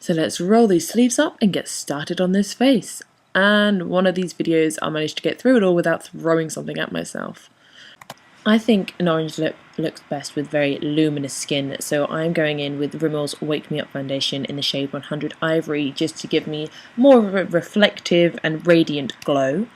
So let's roll these sleeves up and get started on this face. And one of these videos I managed to get through it all without throwing something at myself. I think an orange lip looks best with very luminous skin, so I'm going in with Rimmel's Wake Me Up foundation in the shade 100 Ivory just to give me more of a reflective and radiant glow.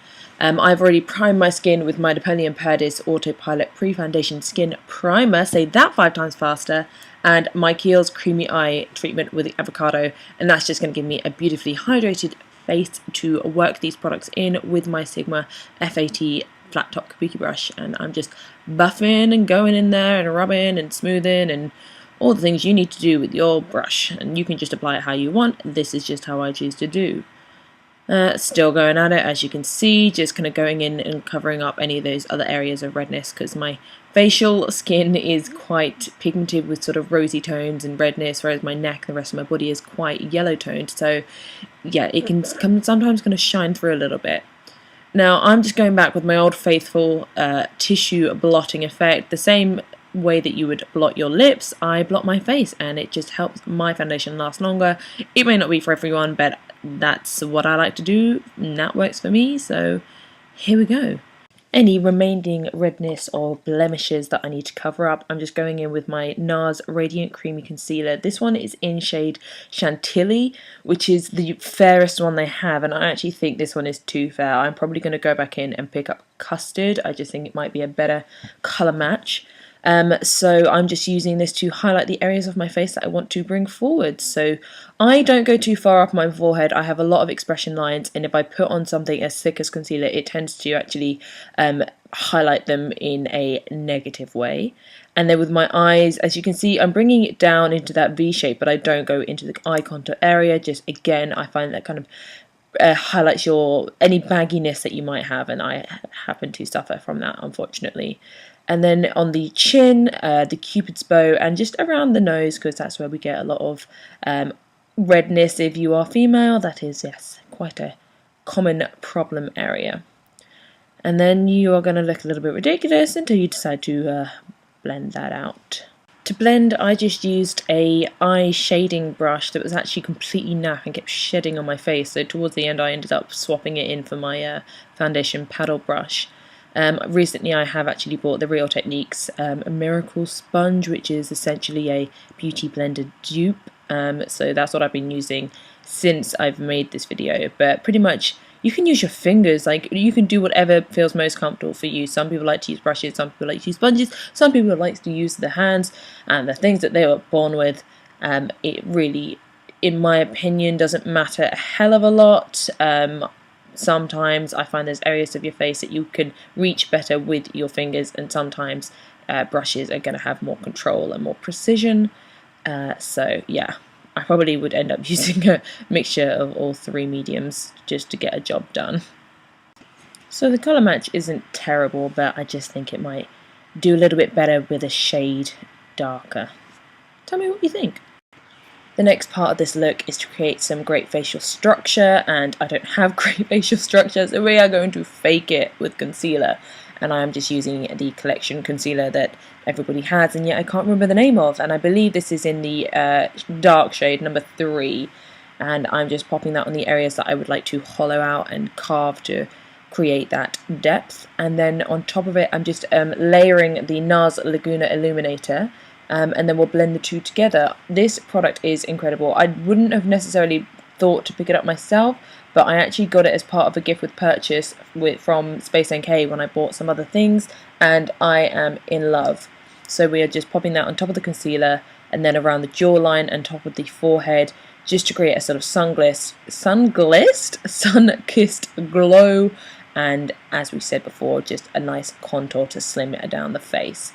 I've already primed my skin with my Napoleon Perdis Autopilot Pre-Foundation Skin Primer, say that 5 times faster, and my Kiehl's Creamy Eye treatment with the avocado, and that's just going to give me a beautifully hydrated face to work these products in with my Sigma FAT flat top kabuki brush, and I'm just buffing and going in there and rubbing and smoothing and all the things you need to do with your brush, and you can just apply it how you want. This is just how I choose to do. Still going at it, as you can see, just kind of going in and covering up any of those other areas of redness, because my facial skin is quite pigmented with sort of rosy tones and redness, whereas my neck and the rest of my body is quite yellow toned, so yeah, it can sometimes kind of shine through a little bit. Now I'm just going back with my old faithful tissue blotting effect, the same way that you would blot your lips. I blot my face, and it just helps my foundation last longer. It may not be for everyone, but that's what I like to do, and that works for me, so here we go. Any remaining redness or blemishes that I need to cover up, I'm just going in with my NARS Radiant Creamy Concealer. This one is in shade Chantilly, which is the fairest one they have, and I actually think this one is too fair. I'm probably going to go back in and pick up Custard. I just think it might be a better colour match. So I'm just using this to highlight the areas of my face that I want to bring forward. So I don't go too far up my forehead. I have a lot of expression lines, and if I put on something as thick as concealer, it tends to actually highlight them in a negative way. And then with my eyes, as you can see, I'm bringing it down into that V shape, but I don't go into the eye contour area. Just again, I find that kind of highlights any bagginess that you might have, and I happen to suffer from that, unfortunately. And then on the chin, the Cupid's bow, and just around the nose, because that's where we get a lot of redness if you are female. That is, yes, quite a common problem area. And then you are going to look a little bit ridiculous until you decide to blend that out. To blend, I just used a eye shading brush that was actually completely naff and kept shedding on my face. So towards the end, I ended up swapping it in for my foundation paddle brush. Recently I have actually bought the Real Techniques a Miracle Sponge, which is essentially a beauty blender dupe. So that's what I've been using since I've made this video. But pretty much you can use your fingers, like you can do whatever feels most comfortable for you. Some people like to use brushes, some people like to use sponges, some people like to use the hands and the things that they were born with. It really, in my opinion, doesn't matter a hell of a lot. Sometimes I find there's areas of your face that you can reach better with your fingers, and sometimes brushes are going to have more control and more precision. So yeah, I probably would end up using a mixture of all three mediums just to get a job done. So the colour match isn't terrible, but I just think it might do a little bit better with a shade darker. Tell me what you think. The next part of this look is to create some great facial structure, and I don't have great facial structure, so we are going to fake it with concealer. And I am just using the Collection concealer that everybody has, and yet I can't remember the name of, and I believe this is in the dark shade number 3, and I'm just popping that on the areas that I would like to hollow out and carve to create that depth. And then on top of it, I'm just layering the NARS Laguna Illuminator. And then we'll blend the two together. This product is incredible. I wouldn't have necessarily thought to pick it up myself, but I actually got it as part of a gift with purchase from Space NK when I bought some other things, and I am in love. So we are just popping that on top of the concealer and then around the jawline and top of the forehead, just to create a sort of sun-kissed glow, and as we said before, just a nice contour to slim it down the face.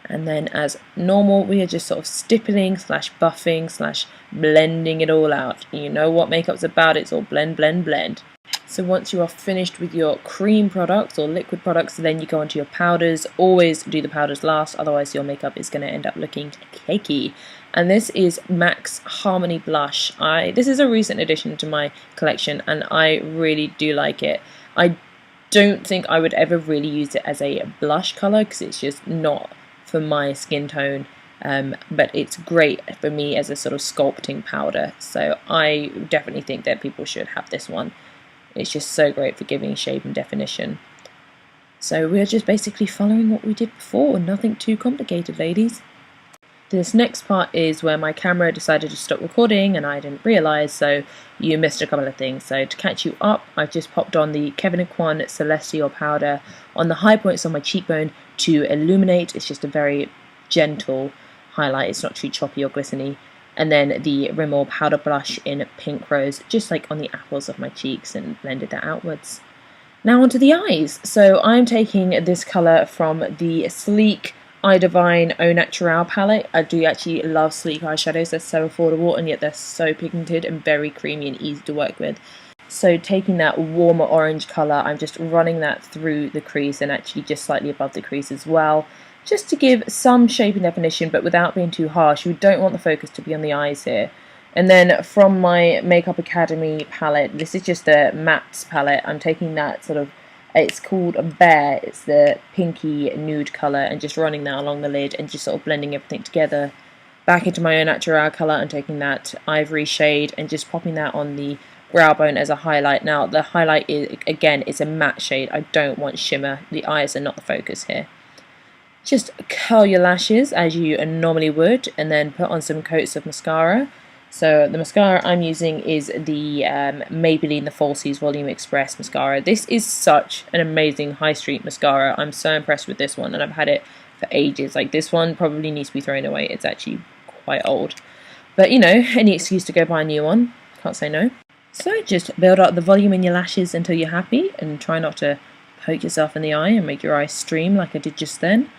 And then as normal, we are just sort of stippling / buffing / blending it all out. You know what makeup's about, it's all blend, blend, blend. So once you are finished with your cream products or liquid products, then you go onto your powders. Always do the powders last, otherwise your makeup is going to end up looking cakey. And this is MAC's Harmony Blush. This is a recent addition to my collection, and I really do like it. I don't think I would ever really use it as a blush colour, because it's just not for my skin tone. but it's great for me as a sort of sculpting powder, so I definitely think that people should have this one. It's just so great for giving shape and definition. So we're just basically following what we did before, nothing too complicated, ladies. This next part is where my camera decided to stop recording and I didn't realise, so you missed a couple of things. So to catch you up, I've just popped on the Kevyn Aucoin Celestial powder on the high points on my cheekbone to illuminate. It's just a very gentle highlight, it's not too choppy or glistening. And then the Rimmel powder blush in Pink Rose, just like on the apples of my cheeks, and blended that outwards. Now onto the eyes. So I'm taking this colour from the Sleek Eye Divine Au Naturel palette. I do actually love sleek eyeshadows, they're so affordable and yet they're so pigmented and very creamy and easy to work with. So taking that warmer orange colour, I'm just running that through the crease and actually just slightly above the crease as well, just to give some shape and definition but without being too harsh. We don't want the focus to be on the eyes here. And then from my Makeup Academy palette, this is just a mattes palette, I'm taking that sort of, it's called a Bear, it's the pinky nude colour, and just running that along the lid and just sort of blending everything together. Back into my Au Naturel colour, I'm taking that ivory shade and just popping that on the brow bone as a highlight. Now the highlight is, again, it's a matte shade, I don't want shimmer, the eyes are not the focus here. Just curl your lashes as you normally would and then put on some coats of mascara. So the mascara I'm using is the Maybelline The Falsies Volume Express mascara. This is such an amazing high street mascara. I'm so impressed with this one and I've had it for ages. Like, this one probably needs to be thrown away. It's actually quite old. But you know, any excuse to go buy a new one. Can't say no. So just build up the volume in your lashes until you're happy and try not to poke yourself in the eye and make your eyes stream like I did just then.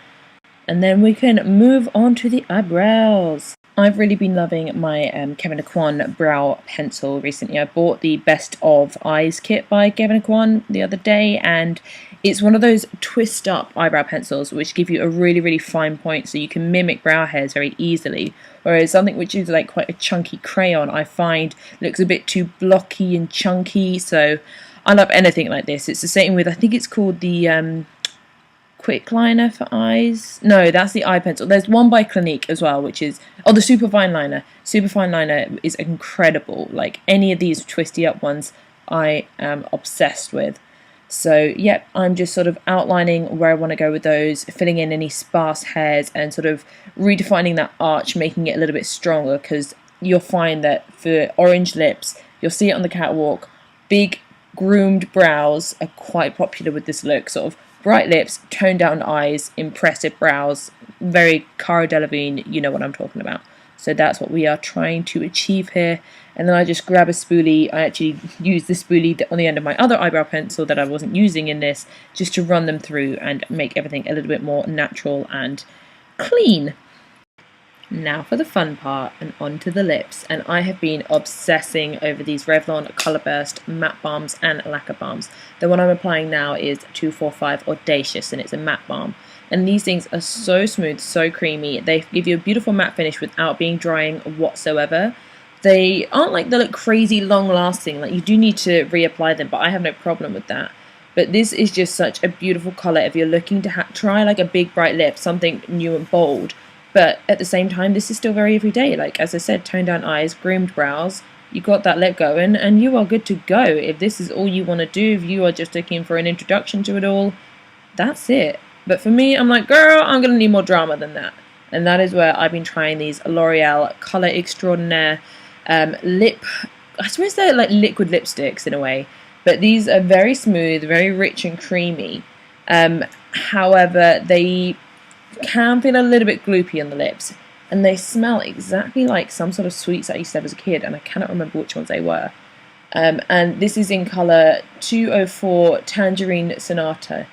And then we can move on to the eyebrows. I've really been loving my Kevyn Aucoin brow pencil recently. I bought the Best of Eyes kit by Kevyn Aucoin the other day, and it's one of those twist up eyebrow pencils which give you a really, really fine point so you can mimic brow hairs very easily. Whereas something which is like quite a chunky crayon, I find looks a bit too blocky and chunky, so I love anything like this. It's the same with, I think it's called the Quick Liner for eyes. No, that's the eye pencil. There's one by Clinique as well, which is, oh, the Super Fine Liner. Super Fine Liner is incredible. Like, any of these twisty up ones I am obsessed with. So yep, I'm just sort of outlining where I want to go with those, filling in any sparse hairs and sort of redefining that arch, making it a little bit stronger, because you'll find that for orange lips, you'll see it on the catwalk, big groomed brows are quite popular with this look, sort of bright lips, toned down eyes, impressive brows, very Cara Delevingne, you know what I'm talking about. So that's what we are trying to achieve here. And then I just grab a spoolie. I actually use the spoolie on the end of my other eyebrow pencil that I wasn't using in this, just to run them through and make everything a little bit more natural and clean. Now for the fun part, and onto the lips. And I have been obsessing over these Revlon Colour Burst matte balms and lacquer balms. The one I'm applying now is 245 Audacious, and it's a matte balm. And these things are so smooth, so creamy. They give you a beautiful matte finish without being drying whatsoever. They aren't like they look crazy long lasting, like you do need to reapply them, but I have no problem with that. But this is just such a beautiful colour if you're looking to try like a big bright lip, something new and bold. But at the same time, this is still very everyday. Like, as I said, toned down eyes, groomed brows, you got that lip going and you are good to go. If this is all you want to do, if you are just looking for an introduction to it all, that's it. But for me, I'm like, girl, I'm going to need more drama than that. And that is where I've been trying these L'Oreal Colour Extraordinaire lip, I suppose they're like liquid lipsticks in a way. But these are very smooth, very rich and creamy. However, they can feel a little bit gloopy on the lips. And they smell exactly like some sort of sweets I used to have as a kid. And I cannot remember which ones they were. And this is in colour 204 Tangerine Sonate.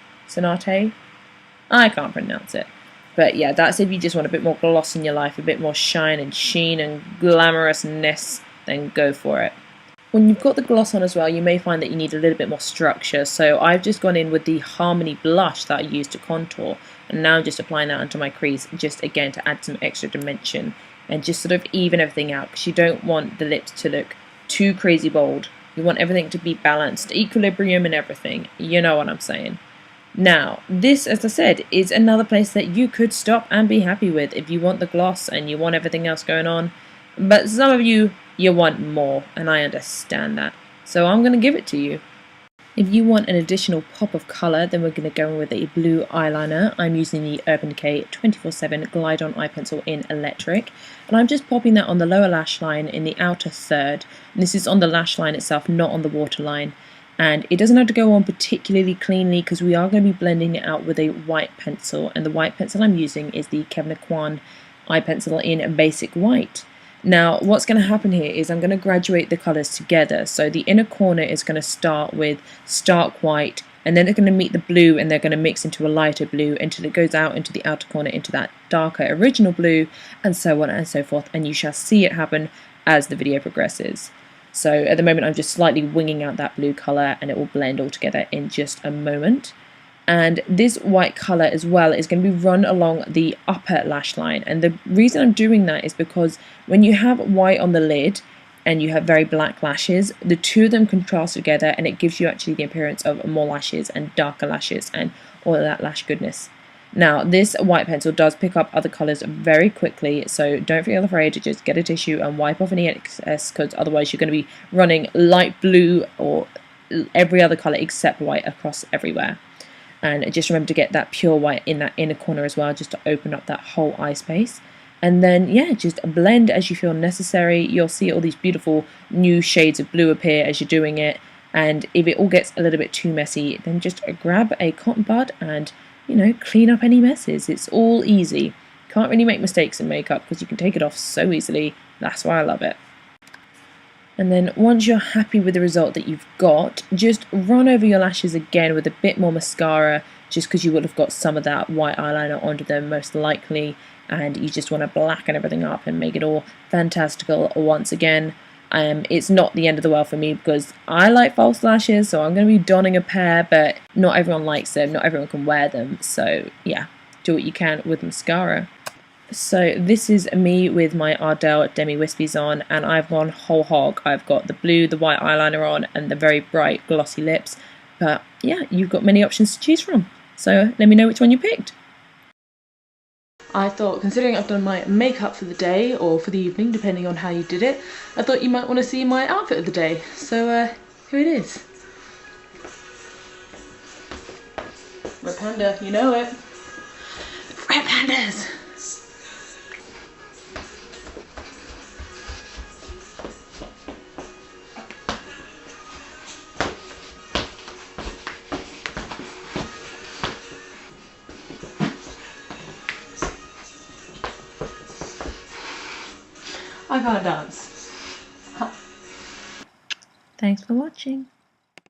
I can't pronounce it. But yeah, that's if you just want a bit more gloss in your life, a bit more shine and sheen and glamorousness, then go for it. When you've got the gloss on as well, you may find that you need a little bit more structure. So I've just gone in with the Harmony blush that I used to contour. And now I'm just applying that onto my crease, just again to add some extra dimension. And just sort of even everything out, because you don't want the lips to look too crazy bold. You want everything to be balanced, equilibrium and everything. You know what I'm saying. Now, this, as I said, is another place that you could stop and be happy with if you want the gloss and you want everything else going on. But some of you want more, and I understand that. So I'm going to give it to you. If you want an additional pop of colour, then we're going to go in with a blue eyeliner. I'm using the Urban Decay 24/7 Glide On Eye Pencil in Electric. And I'm just popping that on the lower lash line in the outer third. And this is on the lash line itself, not on the waterline. And it doesn't have to go on particularly cleanly because we are going to be blending it out with a white pencil. And the white pencil I'm using is the Kevin Aucoin eye pencil in Basic White. Now, what's going to happen here is I'm going to graduate the colours together. So the inner corner is going to start with stark white, and then they're going to meet the blue and they're going to mix into a lighter blue until it goes out into the outer corner into that darker original blue, and so on and so forth. And you shall see it happen as the video progresses. So at the moment I'm just slightly winging out that blue colour, and it will blend all together in just a moment. And this white colour as well is going to be run along the upper lash line. And the reason I'm doing that is because when you have white on the lid and you have very black lashes, the two of them contrast together and it gives you actually the appearance of more lashes and darker lashes and all of that lash goodness. Now, this white pencil does pick up other colours very quickly, so don't feel afraid to just get a tissue and wipe off any excess, because otherwise you're going to be running light blue or every other colour except white across everywhere. And just remember to get that pure white in that inner corner as well, just to open up that whole eye space. And then, yeah, just blend as you feel necessary. You'll see all these beautiful new shades of blue appear as you're doing it. And if it all gets a little bit too messy, then just grab a cotton bud and, you know, clean up any messes. It's all easy. Can't really make mistakes in makeup because you can take it off so easily. That's why I love it. And then once you're happy with the result that you've got, just run over your lashes again with a bit more mascara, just because you would have got some of that white eyeliner onto them most likely, and you just want to blacken everything up and make it all fantastical once again. It's not the end of the world for me because I like false lashes, so I'm going to be donning a pair, but not everyone likes them, not everyone can wear them, so yeah, do what you can with mascara. So this is me with my Ardell Demi Wispies on, and I've gone whole hog. I've got the blue, the white eyeliner on, and the very bright glossy lips. But yeah, you've got many options to choose from. So let me know which one you picked. I thought, considering I've done my makeup for the day, or for the evening, depending on how you did it, I thought you might want to see my outfit of the day. So here it is. Red Panda, you know it. Red Pandas! I can't dance. Thanks for watching.